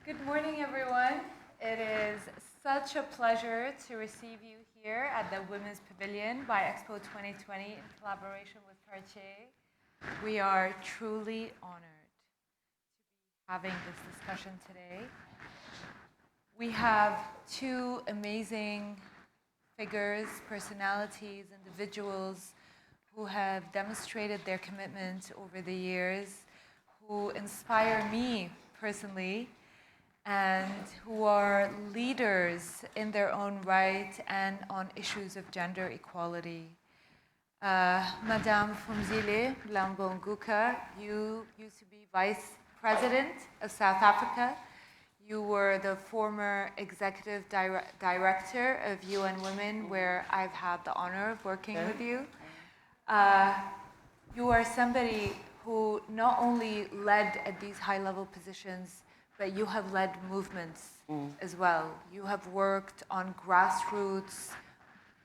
Good morning, everyone. It is such a pleasure to receive you here at the Women's Pavilion by Expo 2020 in collaboration with Cartier. We are truly honored to be having this discussion today. We have two amazing figures, personalities, individuals who have demonstrated their commitment over the years, who inspire me personally, and who are leaders in their own right and on issues of gender equality. Madame Phumzile Mlambo-Ngcuka, you used to be Vice President of South Africa. You were the former Executive Director of UN Women, where I've had the honor of working with you. You are somebody who not only led at these high-level positions, but you have led movements as well. You have worked on grassroots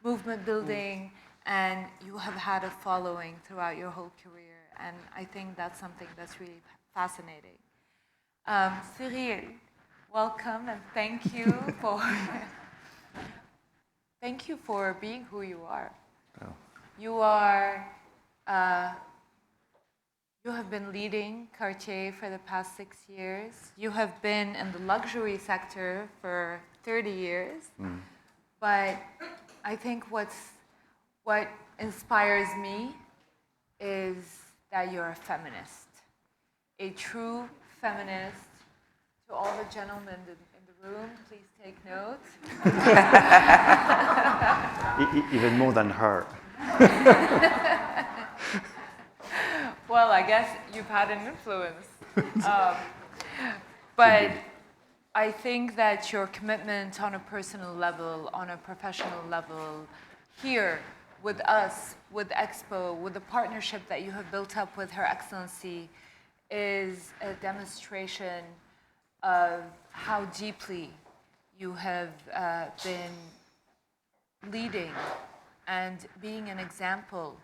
movement building, and you have had a following throughout your whole career. And I think that's something that's really fascinating. Cyrille, welcome, and thank you for thank you for being who you are. Oh. You are. You have been leading Cartier for the past 6 years. You have been in the luxury sector for 30 years. But I think what inspires me is that you're a feminist, a true feminist. To all the gentlemen in the room, please take note. Even more than her. Well, I guess you've had an influence. But I think that your commitment on a personal level, on a professional level, here with us, with Expo, with the partnership that you have built up with Her Excellency, is a demonstration of how deeply you have been leading and being an example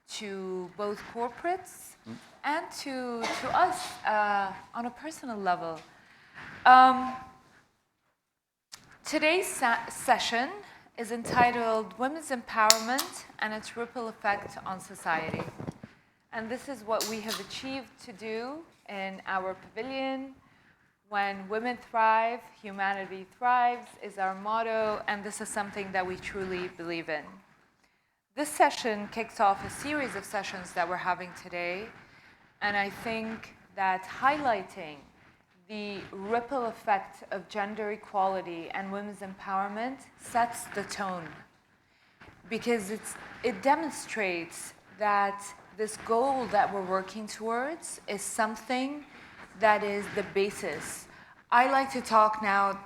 to both corporates and to us on a personal level. Today's session is entitled Women's Empowerment and its Ripple Effect on Society. And this is what we have achieved to do in our pavilion. When women thrive, humanity thrives is our motto, and this is something that we truly believe in. This session kicks off a series of sessions that we're having today, and I think that highlighting the ripple effect of gender equality and women's empowerment sets the tone, because it demonstrates that this goal that we're working towards is something that is the basis. I like to talk now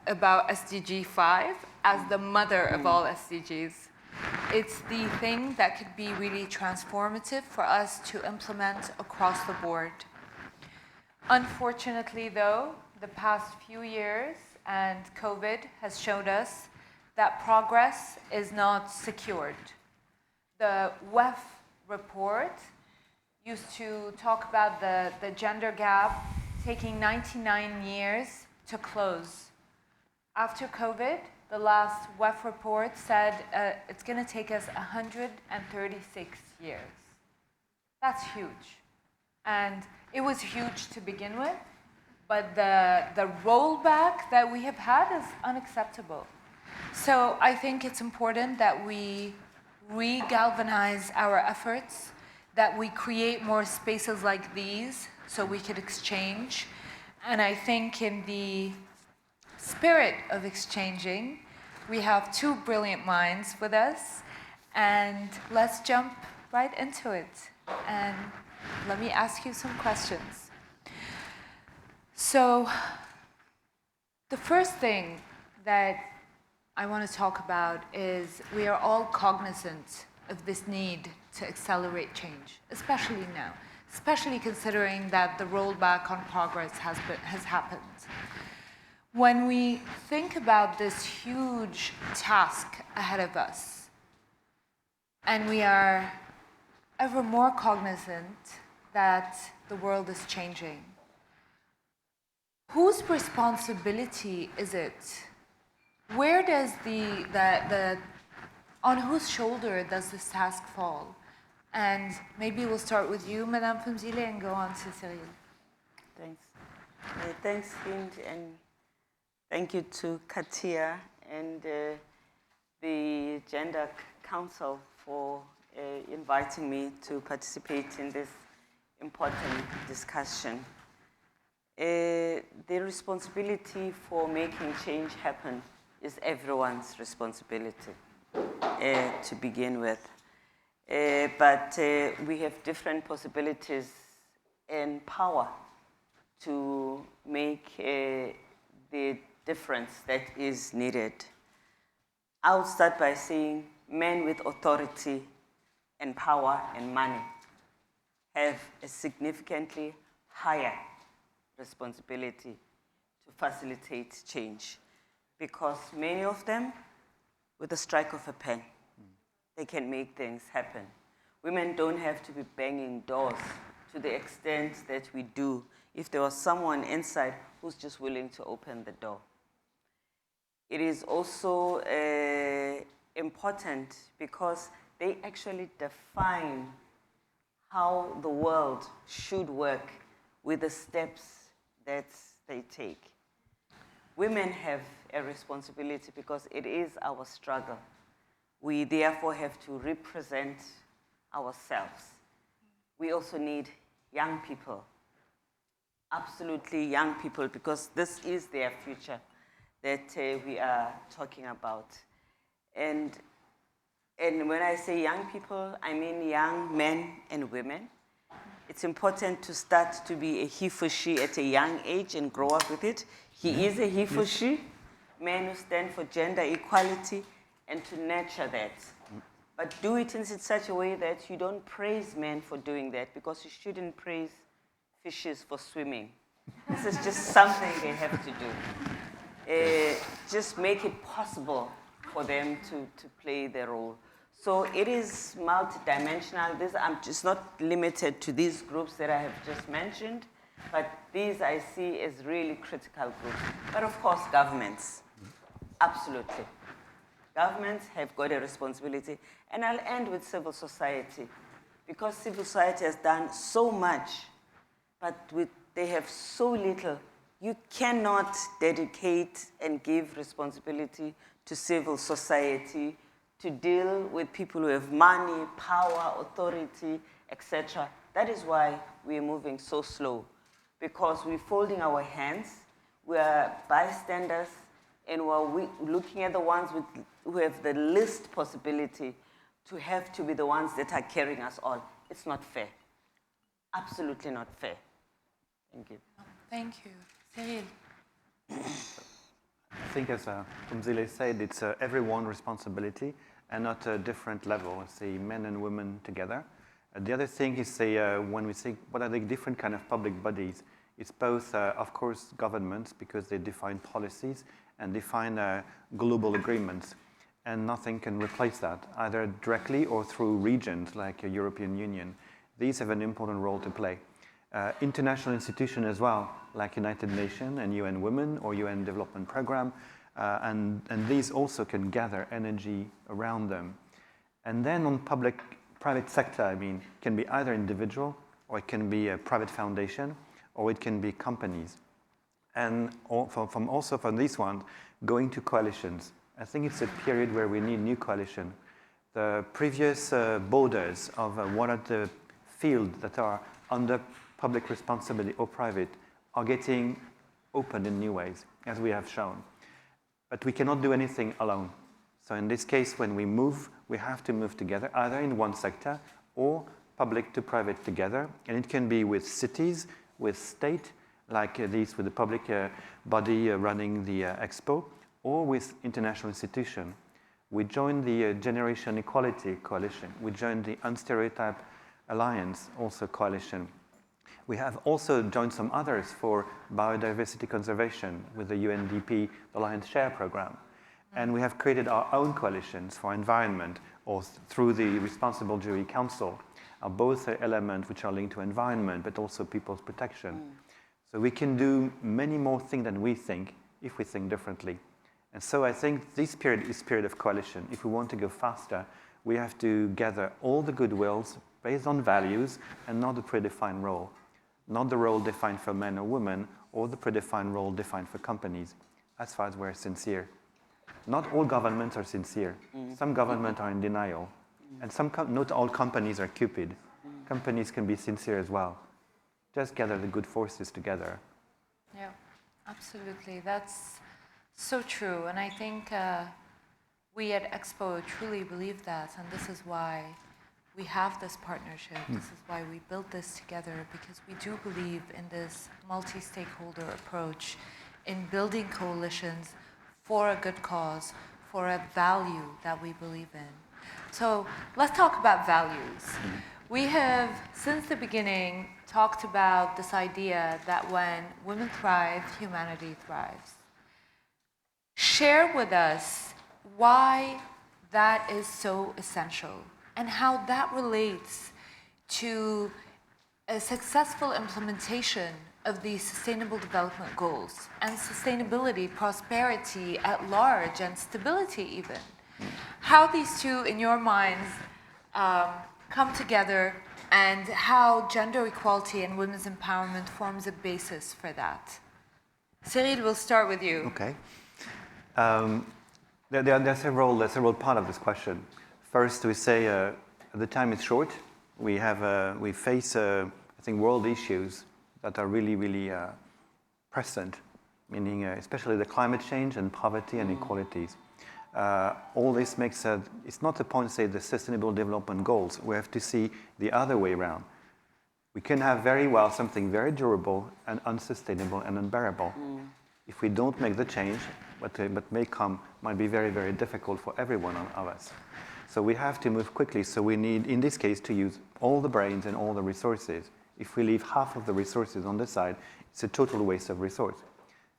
about SDG 5 as the mother of all SDGs. It's the thing that could be really transformative for us to implement across the board. Unfortunately, though, the past few years and COVID has showed us that progress is not secured. The WEF report used to talk about the gender gap taking 99 years to close. After COVID, the last WEF report said it's going to take us 136 years. That's huge. And it was huge to begin with, but the rollback that we have had is unacceptable. So I think it's important that we re-galvanize our efforts, that we create more spaces like these so we could exchange. And I think in the spirit of exchanging, we have two brilliant minds with us, and let's jump right into it. And let me ask you some questions. So the first thing that I want to talk about is we are all cognizant of this need to accelerate change, especially now, especially considering that the rollback on progress has happened. When we think about this huge task ahead of us, and we are ever more cognizant that the world is changing, Whose responsibility is it? Where does on whose shoulder does this task fall? And maybe we'll start with you, Madame Phumzile, and go on to Cyrille. Thanks. Thanks, Hind, and thank you to Cartier and the Gender Council for inviting me to participate in this important discussion. The responsibility for making change happen is everyone's responsibility to begin with. But we have different possibilities and power to make the difference that is needed. I'll start by saying men with authority and power and money have a significantly higher responsibility to facilitate change, because many of them, with the strike of a pen, they can make things happen. Women don't have to be banging doors to the extent that we do if there was someone inside who's just willing to open the door. It is also important because they actually define how the world should work with the steps that they take. Women have a responsibility because it is our struggle. We therefore have to represent ourselves. We also need young people, absolutely young people, because this is their future that we are talking about. And when I say young people, I mean young men and women. It's important to start to be a he for she at a young age and grow up with it. He is a he for she, men who stand for gender equality, and to nurture that. But do it in such a way that you don't praise men for doing that, because you shouldn't praise fishes for swimming. This is just something they have to do. Just make it possible for them to play their role. So it is multidimensional. It's not limited to these groups that I have just mentioned, but these I see as really critical groups. But of course, governments, absolutely. Governments have got a responsibility. And I'll end with civil society, because civil society has done so much, but they have so little. You cannot dedicate and give responsibility to civil society to deal with people who have money, power, authority, etc. That is why we are moving so slow, because we're folding our hands, we are bystanders, and we're looking at the ones who have the least possibility to have to be the ones that are carrying us all. It's not fair. Absolutely not fair. Thank you. Thank you. Cyrille. I think, as Phumzile said, it's everyone's responsibility and not a different level. It's the men and women together. The other thing is, when we say what are the different kind of public bodies, it's both, of course, governments, because they define policies and define global agreements. And nothing can replace that, either directly or through regions like the European Union. These have an important role to play. International institutions as well, like United Nations and UN Women or UN Development Program, and these also can gather energy around them. And then on private sector, I mean, can be either individual, or it can be a private foundation, or it can be companies. And also from this one, going to coalitions. I think it's a period where we need new coalition. The previous borders of what are the fields that are under public responsibility or private are getting opened in new ways, as we have shown. But we cannot do anything alone. So in this case, when we move, we have to move together, either in one sector or public to private together. And it can be with cities, with state, like this with the public body running the Expo, or with international institutions. We joined the Generation Equality Coalition. We joined the Unstereotype Alliance, also coalition. We have also joined some others for biodiversity conservation with the UNDP, the Lion's Share program. And we have created our own coalitions for environment, or through the Responsible Jury Council, are both elements which are linked to environment, but also people's protection. So we can do many more things than we think if we think differently. And so I think this period is a period of coalition. If we want to go faster, we have to gather all the goodwills based on values and not the predefined role. Not the role defined for men or women, or the predefined role defined for companies, as far as we're sincere. Not all governments are sincere. Some governments are in denial. And not all companies are cupid. Companies can be sincere as well. Just gather the good forces together. Yeah, absolutely. That's so true. And I think we at Expo truly believe that. And this is why we have this partnership. This is why we built this together, because we do believe in this multi-stakeholder approach, in building coalitions for a good cause, for a value that we believe in. So let's talk about values. We have, since the beginning, talked about this idea that when women thrive, humanity thrives. Share with us why that is so essential and how that relates to a successful implementation of these Sustainable Development Goals and sustainability, prosperity at large, and stability even. How these two, in your minds, come together, and how gender equality and women's empowerment forms a basis for that. Cyrille, we'll start with you. Okay. There are several parts of this question. First, we say the time is short. We face, I think, world issues that are really present, meaning especially the climate change and poverty and inequalities. All this makes it's not the point to say the Sustainable Development Goals. We have to see the other way around. We can have very well something very durable and unsustainable and unbearable. If we don't make the change, what may come might be very difficult for every one of us. So we have to move quickly. So we need, in this case, to use all the brains and all the resources. If we leave half of the resources on the side, it's a total waste of resource.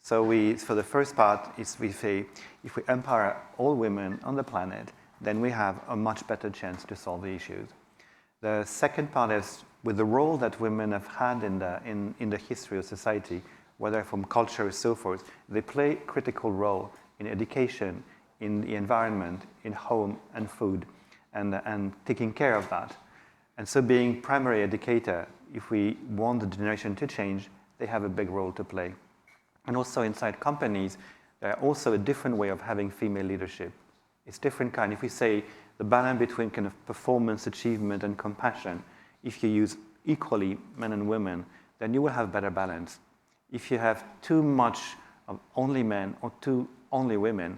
So for the first part, we say, if we empower all women on the planet, then we have a much better chance to solve the issues. The second part is, with the role that women have had in the history of society, whether from culture or so forth, they play a critical role in education, in the environment, in home and food, and taking care of that. And so being primary educator, if we want the generation to change, they have a big role to play. And also inside companies, there are also a different way of having female leadership. It's different kind. If we say the balance between kind of performance, achievement, and compassion, if you use equally men and women, then you will have better balance. If you have too much of only men or too only women,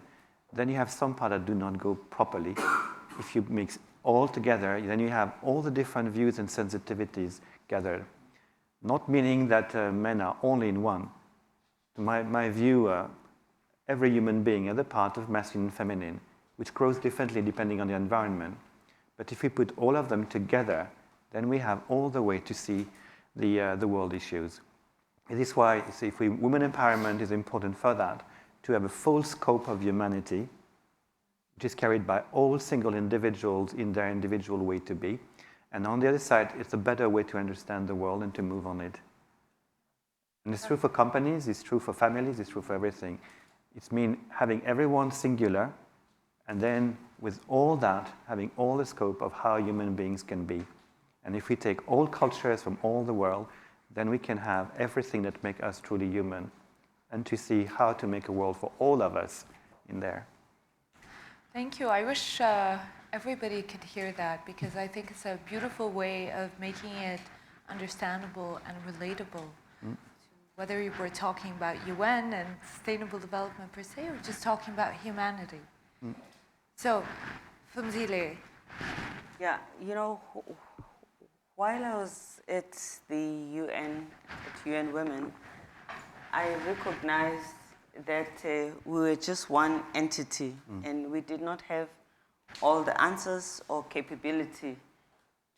then you have some part that do not go properly. If you mix all together, then you have all the different views and sensitivities gathered. Not meaning that men are only in one. To my view, every human being has a part of masculine and feminine, which grows differently depending on the environment. But if we put all of them together, then we have all the way to see the world issues. This is why, women empowerment is important for that, to have a full scope of humanity, which is carried by all single individuals in their individual way to be. And on the other side, it's a better way to understand the world and to move on it. And it's true for companies, it's true for families, it's true for everything. It means having everyone singular, and then with all that, having all the scope of how human beings can be. And if we take all cultures from all the world, then we can have everything that makes us truly human, and to see how to make a world for all of us in there. Thank you. I wish everybody could hear that, because I think it's a beautiful way of making it understandable and relatable. Whether you were talking about UN and sustainable development per se, or just talking about humanity. So, Phumzile. Yeah, while I was at the UN Women, I recognized that we were just one entity, and we did not have all the answers or capability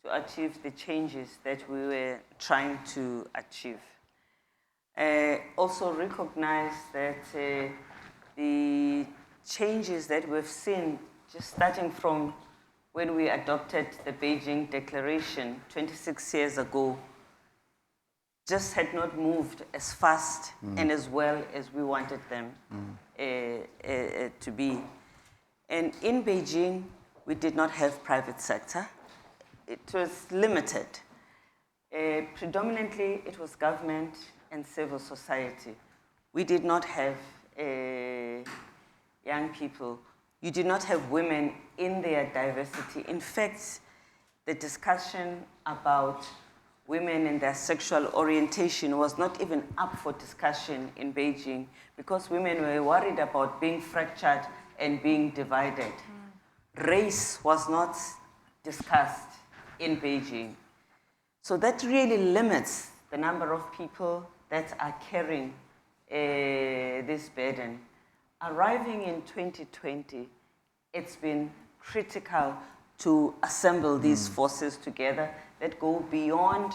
to achieve the changes that we were trying to achieve. Also recognize that the changes that we've seen, just starting from when we adopted the Beijing Declaration 26 years ago, just had not moved as fast and as well as we wanted them to be. And in Beijing, we did not have private sector. It was limited. Predominantly, it was government and civil society. We did not have young people. You did not have women in their diversity. In fact, the discussion about women and their sexual orientation was not even up for discussion in Beijing because women were worried about being fractured and being divided. Race was not discussed in Beijing. So that really limits the number of people that are carrying this burden. Arriving in 2020, it's been critical to assemble these forces together that go beyond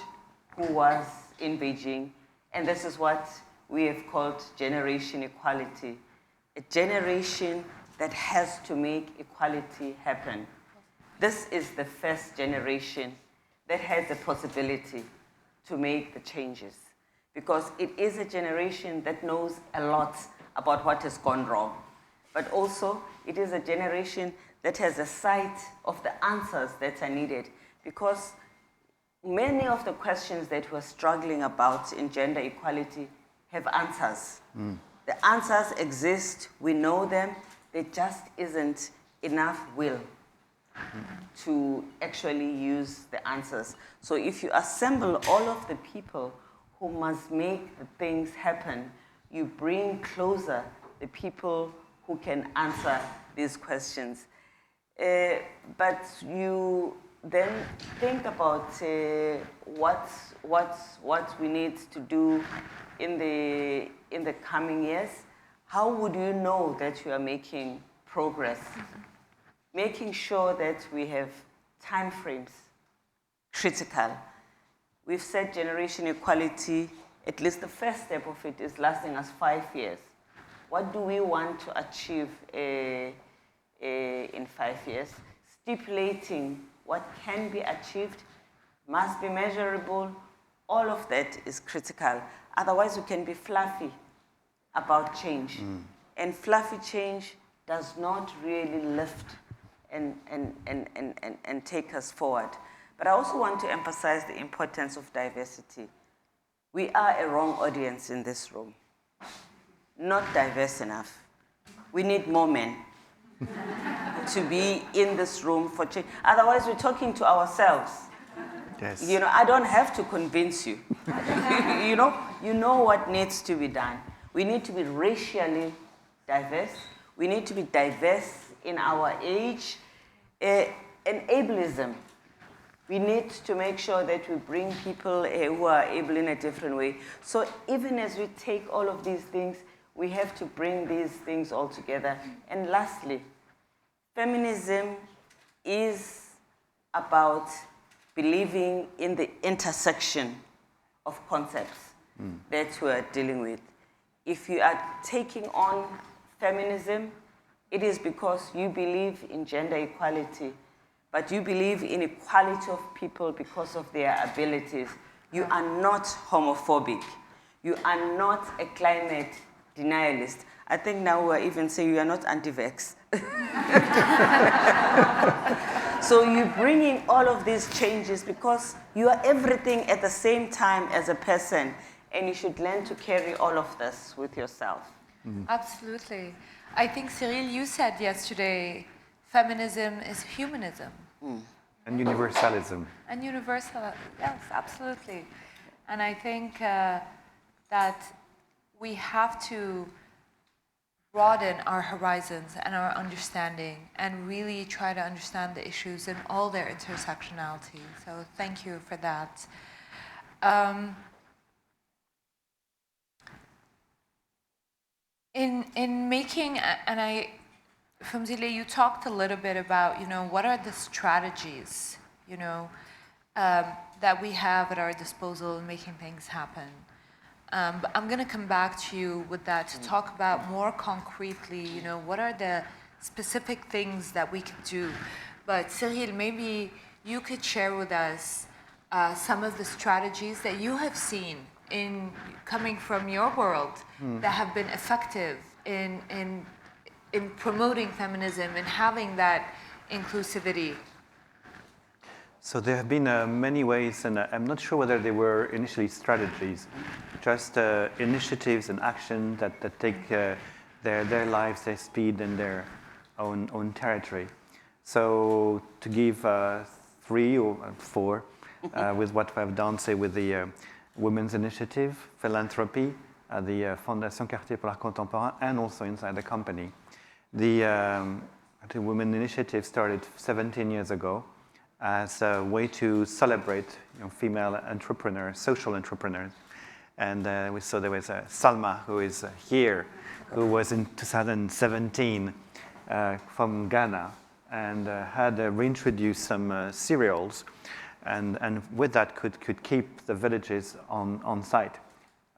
who was in Beijing. And this is what we have called generation equality. A generation that has to make equality happen. This is the first generation that has the possibility to make the changes because it is a generation that knows a lot about what has gone wrong. But also, it is a generation that has a sight of the answers that are needed because many of the questions that we're struggling about in gender equality have answers. The answers exist, we know them, there just isn't enough will to actually use the answers. So if you assemble all of the people who must make the things happen, you bring closer the people who can answer these questions. But you then think about what we need to do in the coming years. How would you know that you are making progress? Making sure that we have time frames, critical. We've said generation equality, at least the first step of it is lasting us 5 years. What do we want to achieve in 5 years? Stipulating what can be achieved, must be measurable, all of that is critical. Otherwise, we can be fluffy about change. And fluffy change does not really lift and take us forward. But I also want to emphasize the importance of diversity. We are a wrong audience in this room. Not diverse enough. We need more men to be in this room for change. Otherwise, we're talking to ourselves. Yes. You know, I don't have to convince you. you know what needs to be done. We need to be racially diverse. We need to be diverse in our age. And ableism. We need to make sure that we bring people who are able in a different way. So even as we take all of these things, we have to bring these things all together. And lastly, feminism is about believing in the intersection of concepts that we're dealing with. If you are taking on feminism, it is because you believe in gender equality, but you believe in equality of people because of their abilities. You are not homophobic. You are not a climate denialist. I think now we're even saying you are not anti-vax. So you're bringing all of these changes because you are everything at the same time as a person, and you should learn to carry all of this with yourself. Absolutely. I think, Cyrille, you said yesterday, feminism is humanism. And universalism. And universal, yes, absolutely. And I think that we have to broaden our horizons and our understanding and really try to understand the issues in all their intersectionality. So thank you for that. In making, and Phumzile, you talked a little bit about, what are the strategies, that we have at our disposal in making things happen. But I'm going to come back to you with that to talk about more concretely, what are the specific things that we could do. But Cyrille, maybe you could share with us some of the strategies that you have seen coming from your world that have been effective in promoting feminism and having that inclusivity? So there have been many ways, and I'm not sure whether they were initially strategies, just initiatives and action that take their lives, their speed, and their own territory. So to give 3 or 4, with what we have done, say with the Women's Initiative, philanthropy, the Fondation Cartier pour l'Art Contemporain, and also inside the company. The Women's Initiative started 17 years ago as a way to celebrate female entrepreneurs, social entrepreneurs. And we saw there was Salma, who is here, who was in 2017 from Ghana, and had reintroduced some cereals, and with that could keep the villages on site.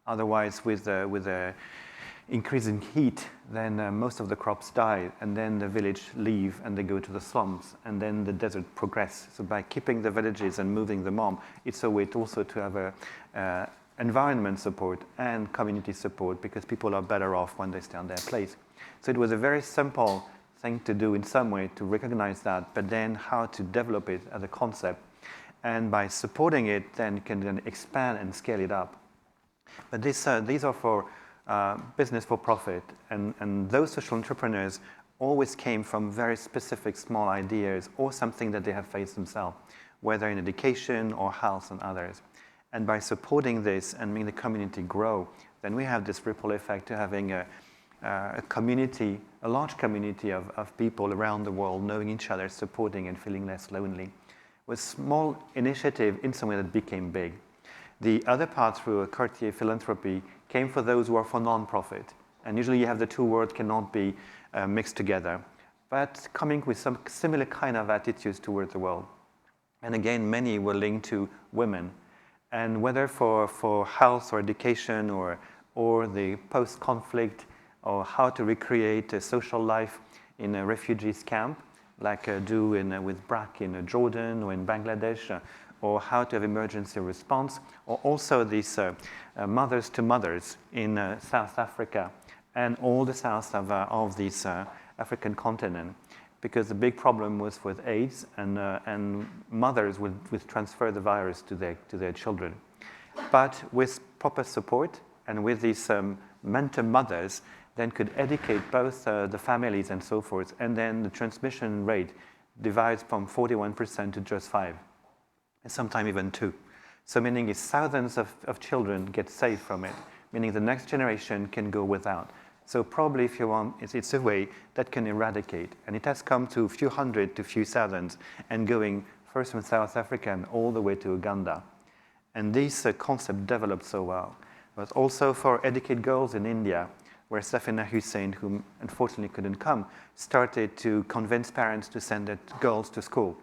Otherwise, with the increase in heat, then most of the crops die, and then the village leave and they go to the slums, and then the desert progress. So by keeping the villages and moving them on, it's a way to also to have a environment support and community support, because people are better off when they stay on their place. So it was a very simple thing to do in some way to recognize that, but then how to develop it as a concept, and by supporting it, then you can then expand and scale it up. But these are for business for profit, and those social entrepreneurs always came from very specific small ideas or something that they have faced themselves, whether in education or health and others. And by supporting this and making the community grow, then we have this ripple effect to having a community, a large community of people around the world knowing each other, supporting and feeling less lonely. With small initiative in some way that became big. The other part through Cartier philanthropy came for those who are for non-profit. And usually you have the two words cannot be mixed together. But coming with some similar kind of attitudes towards the world. And again, many were linked to women. And whether for health or education or the post-conflict, or how to recreate a social life in a refugees camp, like do with BRAC in Jordan or in Bangladesh, or how to have emergency response, or also these mothers to mothers in South Africa and all the south of this African continent, because the big problem was with AIDS, and mothers would transfer the virus to their children. But with proper support and with these mentor mothers, then could educate both the families and so forth, and then the transmission rate divides from 41% to just 5%. And sometimes even 2. So meaning is thousands of children get saved from it, meaning the next generation can go without. So probably if you want, it's a way that can eradicate. And it has come to a few hundred to a few thousands, and going first from South Africa and all the way to Uganda. And this concept developed so well. But also for educate girls in India, where Safina Hussain, who unfortunately couldn't come, started to convince parents to send their girls to school.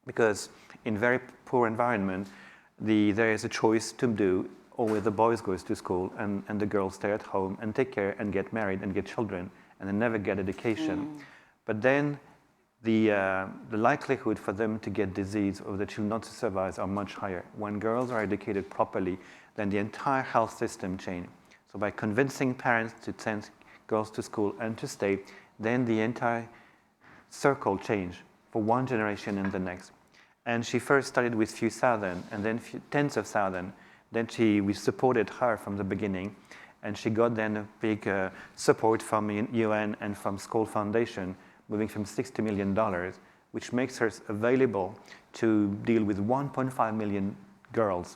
Because in very poor environment, there is a choice to do, or the boys goes to school and the girls stay at home and take care and get married and get children and then never get education. But then the likelihood for them to get disease or the children not to survive are much higher. When girls are educated properly, then the entire health system changes. So by convincing parents to send girls to school and to stay, then the entire circle changed for one generation and the next. And she first started with few thousand, and then tens of thousands. Then we supported her from the beginning, and she got then a big support from UN and from Skoll Foundation, moving from $60 million, which makes her available to deal with 1.5 million girls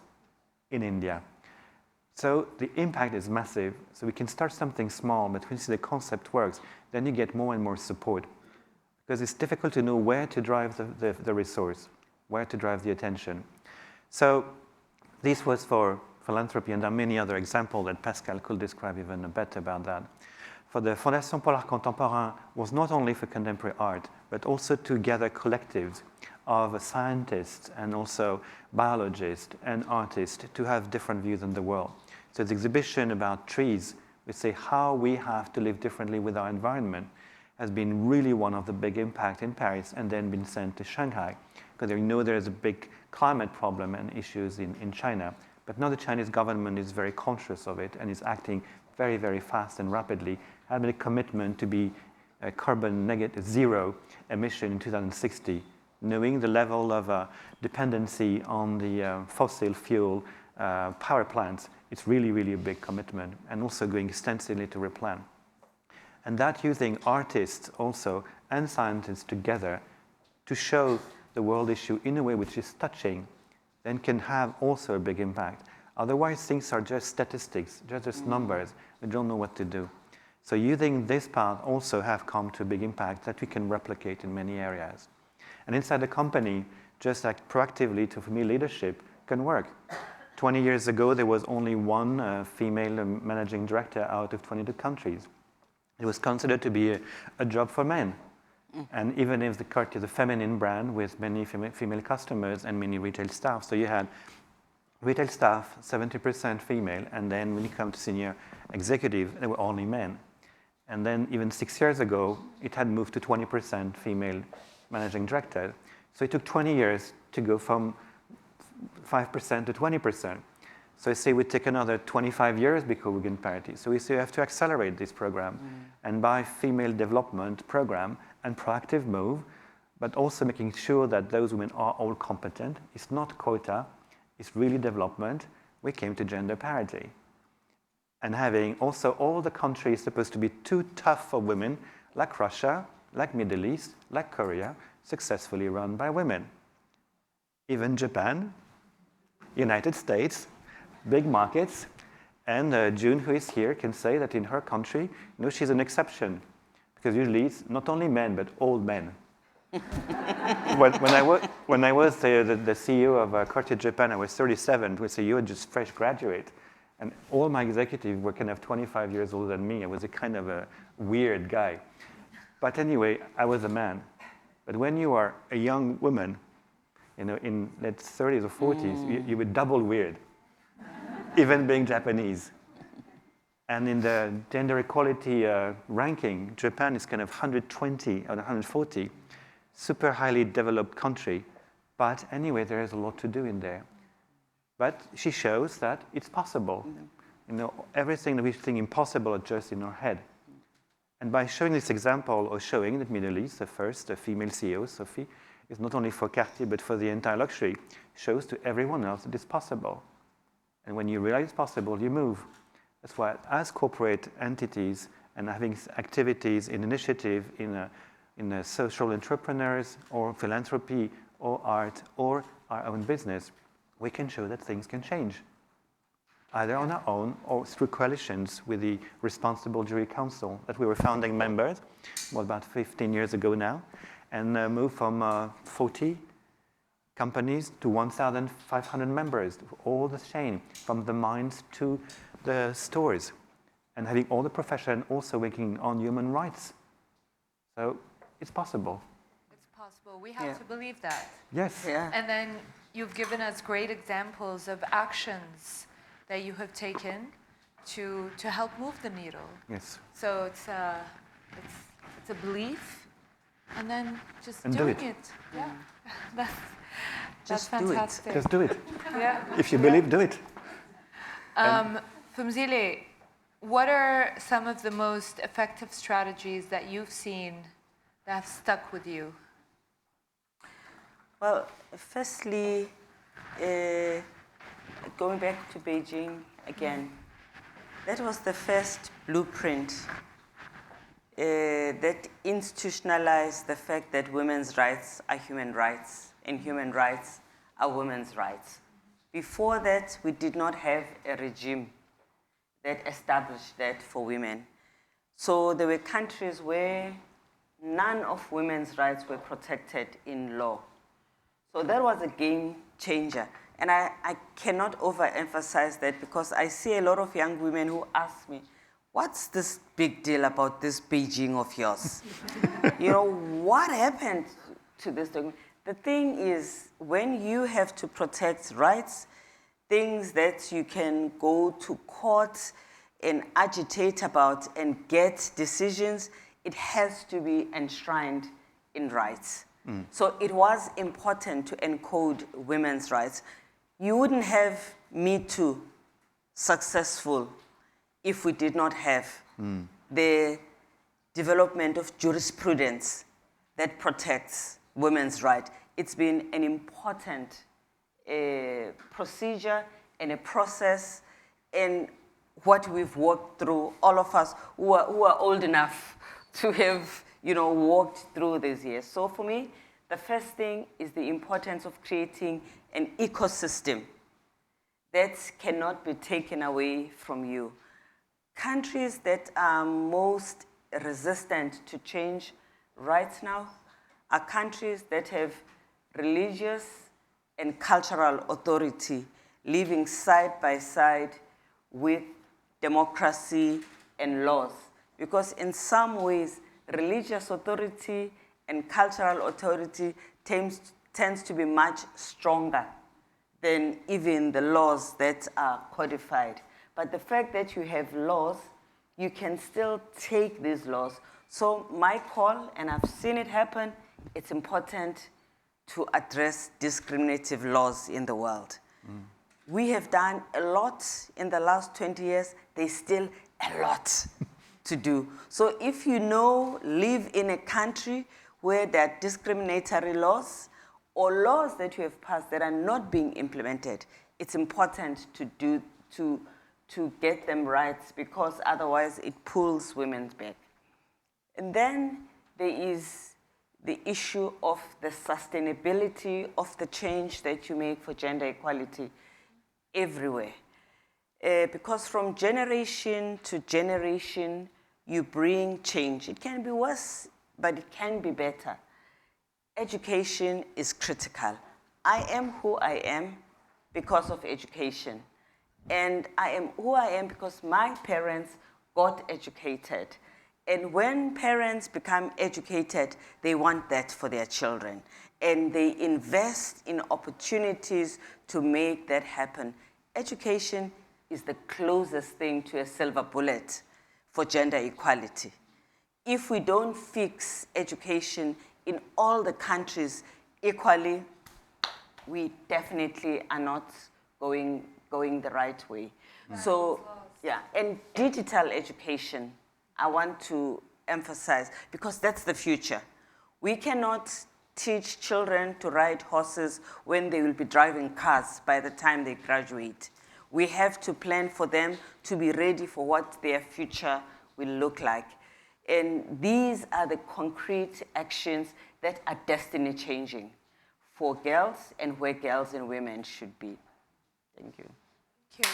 in India. So the impact is massive. So we can start something small, but when you see the concept works, then you get more and more support. Because it's difficult to know where to drive the resource, where to drive the attention. So this was for philanthropy, and there are many other examples that Pascal could describe even better about that. For the Fondation pour l'Art Contemporain was not only for contemporary art, but also to gather collectives of scientists and also biologists and artists to have different views on the world. So the exhibition about trees, we say how we have to live differently with our environment, has been really one of the big impacts in Paris, and then been sent to Shanghai, because we know there is a big climate problem and issues in China. But now the Chinese government is very conscious of it and is acting very, very fast and rapidly, having a commitment to be carbon negative, zero emission in 2060, knowing the level of dependency on the fossil fuel power plants. It's really, really a big commitment, and also going extensively to replan. And that using artists also and scientists together to show the world issue in a way which is touching, then can have also a big impact. Otherwise, things are just statistics, just numbers. We don't know what to do. So using this path also have come to a big impact that we can replicate in many areas. And inside the company, just like proactively to female leadership can work. 20 years ago, there was only one female managing director out of 22 countries. It was considered to be a job for men. And even if the Cartier is a feminine brand with many female customers and many retail staff, so you had retail staff, 70% female, and then when you come to senior executive, they were only men. And then even 6 years ago, it had moved to 20% female managing director. So it took 20 years to go from 5% to 20%. So I say we take another 25 years before we get parity. So we say we have to accelerate this program and by female development program and proactive move, but also making sure that those women are all competent. It's not quota, it's really development. We came to gender parity. And having also all the countries supposed to be too tough for women, like Russia, like Middle East, like Korea, successfully run by women. Even Japan, United States, big markets, and June, who is here, can say that in her country, she's an exception, because usually it's not only men, but old men. when I was the CEO of Cartier Japan, I was 37, we say you were just fresh graduate, and all my executives were kind of 25 years older than me. I was a kind of a weird guy. But anyway, I was a man. But when you are a young woman, in let's 30s or 40s, you were double weird. Even being Japanese. And in the gender equality ranking, Japan is kind of 120 or 140, super highly developed country. But anyway, there is a lot to do in there. But she shows that it's possible. Everything that we think impossible is just in our head. And by showing this example, or showing that Middle East, the first female CEO, Sophie, is not only for Cartier, but for the entire luxury, shows to everyone else that it's possible. And when you realize it's possible, you move. That's why as corporate entities and having activities in initiative, in social entrepreneurs or philanthropy or art or our own business, we can show that things can change, either on our own or through coalitions with the Responsible Jury Council that we were founding members, about 15 years ago now, and moved from 40 companies to 1,500 members, all the chain, from the mines to the stores, and having all the profession also working on human rights. So it's possible. It's possible. We have to believe that. Yes. Yeah. And then you've given us great examples of actions that you have taken to help move the needle. Yes. So it's a belief, and then just And doing do it. it. Yeah. That's Just do it. fantastic. Just do it. Yeah. If you believe, do it. Phumzile, what are some of the most effective strategies that you've seen that have stuck with you? Well, firstly, going back to Beijing again, that was the first blueprint that institutionalized the fact that women's rights are human rights and human rights are women's rights. Before that, we did not have a regime that established that for women. So there were countries where none of women's rights were protected in law. So that was a game changer. And I cannot overemphasize that, because I see a lot of young women who ask me, what's this big deal about this Beijing of yours? What happened to this document? The thing is, when you have to protect rights, things that you can go to court and agitate about and get decisions, it has to be enshrined in rights. So it was important to encode women's rights. You wouldn't have Me Too successful if we did not have the development of jurisprudence that protects women's rights. It's been an important procedure and a process, and what we've walked through, all of us who are old enough to have, walked through these years. So for me, the first thing is the importance of creating an ecosystem that cannot be taken away from you. Countries that are most resistant to change right now are countries that have religious and cultural authority living side by side with democracy and laws. Because in some ways, religious authority and cultural authority tends to be much stronger than even the laws that are codified. But the fact that you have laws, you can still take these laws. So my call, and I've seen it happen, it's important to address discriminative laws in the world. We have done a lot in the last 20 years. There's still a lot to do. So if you live in a country where there are discriminatory laws or laws that you have passed that are not being implemented, it's important to get them right, because otherwise it pulls women back. And then there is the issue of the sustainability of the change that you make for gender equality everywhere. Because from generation to generation, you bring change. It can be worse, but it can be better. Education is critical. I am who I am because of education. And I am who I am because my parents got educated. And when parents become educated, they want that for their children. And they invest in opportunities to make that happen. Education is the closest thing to a silver bullet for gender equality. If we don't fix education in all the countries equally, we definitely are not going the right way. So, yeah, and digital education, I want to emphasize, because that's the future. We cannot teach children to ride horses when they will be driving cars by the time they graduate. We have to plan for them to be ready for what their future will look like. And these are the concrete actions that are destiny changing for girls and where girls and women should be. Thank you. Thank you.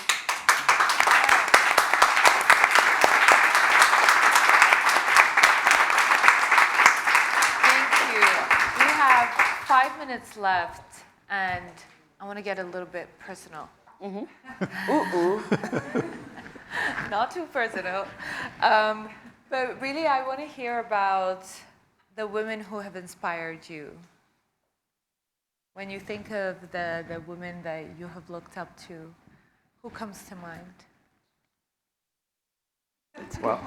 Thank you. We have 5 minutes left, and I want to get a little bit personal. Not too personal. But really, I want to hear about the women who have inspired you. When you think of the women that you have looked up to, who comes to mind? Well,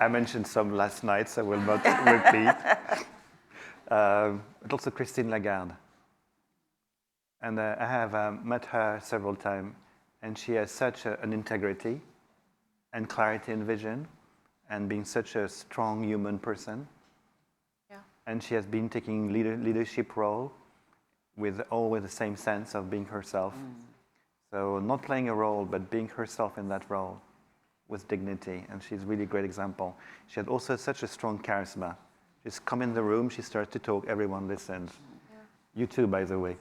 I mentioned some last night, so I will not repeat. But also Christine Lagarde. And I have met her several times, and she has such an integrity and clarity and vision, and being such a strong human person. Yeah. And she has been taking leadership role with always the same sense of being herself. So not playing a role, but being herself in that role with dignity. And she's really a great example. She had also such a strong charisma. Just come in the room, she starts to talk, everyone listens. Yeah. You too, by the way.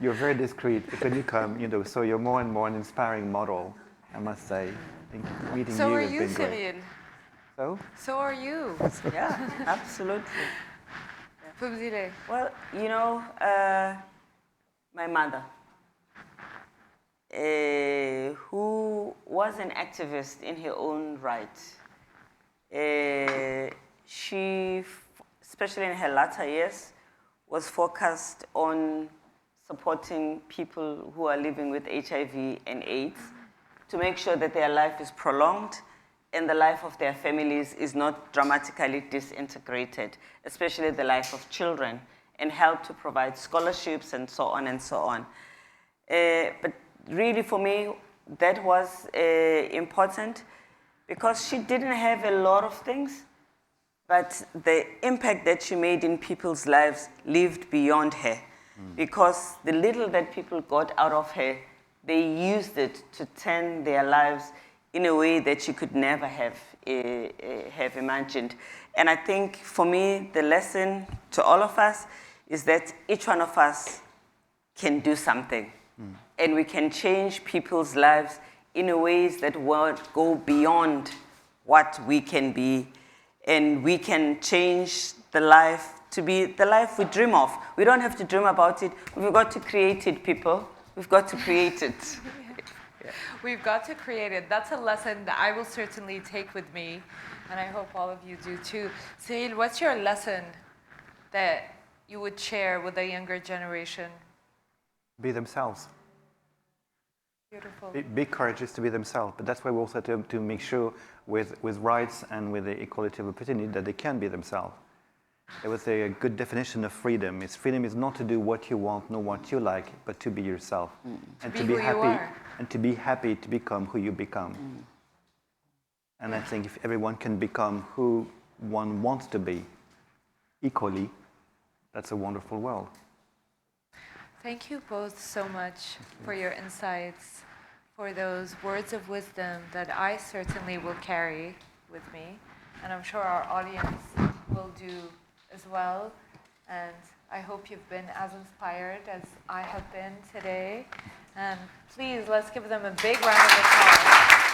You're very discreet when you come, so you're more and more an inspiring model, I must say. I think meeting so you are has you, been great. Cyrille? So are you. Yeah, absolutely. Phumzile. Well, my mother, who was an activist in her own right. She, especially in her latter years, was focused on supporting people who are living with HIV and AIDS to make sure that their life is prolonged and the life of their families is not dramatically disintegrated, especially the life of children, and help to provide scholarships and so on and so on. But really for me, that was important because she didn't have a lot of things, but the impact that she made in people's lives lived beyond her. Because the little that people got out of her, they used it to turn their lives in a way that she could never have imagined. And I think for me, the lesson to all of us is that each one of us can do something. And we can change people's lives in a ways that will go beyond what we can be. And we can change the life to be the life we dream of. We don't have to dream about it. We've got to create it, people. We've got to create it. Yeah. We've got to create it. That's a lesson that I will certainly take with me, and I hope all of you do too. Cyrille, what's your lesson that you would share with the younger generation? Be themselves. Beautiful. Be courageous to be themselves, but that's why we also have to make sure with rights and with the equality of opportunity that they can be themselves. There was a good definition of freedom. Freedom is not to do what you want, nor what you like, but to be yourself. And to be happy, and to be happy to become who you become. And I think if everyone can become who one wants to be equally, that's a wonderful world. Thank you both so much for your insights, for those words of wisdom that I certainly will carry with me, and I'm sure our audience will do as well. And I hope you've been as inspired as I have been today. And please, let's give them a big round of applause.